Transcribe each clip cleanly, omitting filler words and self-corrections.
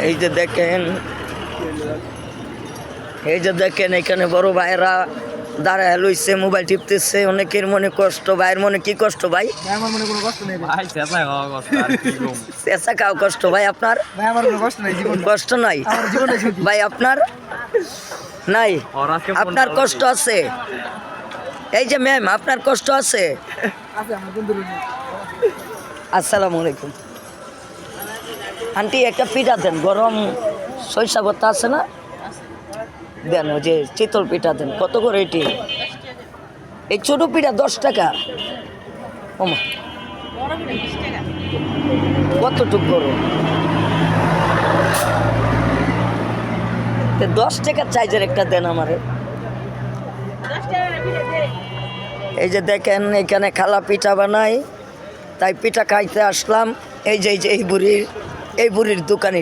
এই যে দেখেন, এখানে বড় ভাইয়েরা দাঁড়ায় লইছে, মোবাইল টিপতেছে। অনেকের মনে কষ্ট। ভাইয়ের মনে কি কষ্ট ভাই? আমার মনে কোনো কষ্ট নেই ভাই চেঁচা খাওয়া কষ্ট আর কি কম। চেঁচা খাও কষ্ট ভাই আপনার? ভাই আমার কোনো কষ্ট নেই, জীবন কষ্ট নাই আমার জীবনে সুখী। ভাই আপনার নাই? ওর আজকে আপনার কষ্ট আছে? এই যে ম্যাম, আপনার কষ্ট আছে? আছে আমার বন্ধুর নেই। আসসালামু আলাইকুম আন্টি, একটা পিঠা দেন, গরম সরিষা ভর্তা আছে না? দেন, ওই যে চিতল পিঠা দেন। কত করে এটি? এই ছোট পিঠা 10 টাকা। ওমা, কতটুক করো? 10 টাকা চাইজের একটা দেন আমারে। এই যে দেখেন, এখানে খালা পিঠা বানাই, তাই পিঠা খাইতে আসলাম। এই যে এই বুড়ির দোকান,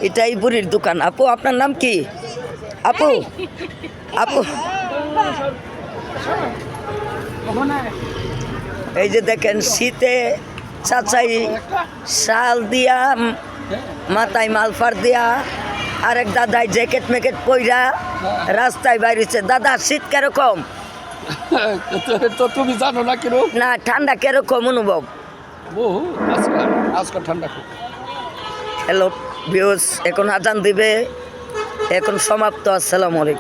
এটা এই বুড়ির দোকান। আপু, আপনার নাম কি? আপু, এই যে দেখেন, শীতে চাচাই শাল দিয়া, মাথায় মালফার দিয়া, আরেক দাদাই জ্যাকেট মেকেট পইরা রাস্তায় বাইরেছে। দাদা, শীত কিরকম? তো তুমি জানো না কিরকম? না, ঠান্ডা কিরকম অনুভব? আজকাল ঠান্ডা খুব। হ্যালো ভিউয়ার্স, এখন আজান দিবে, এখন সমাপ্ত। আসসালামু আলাইকুম।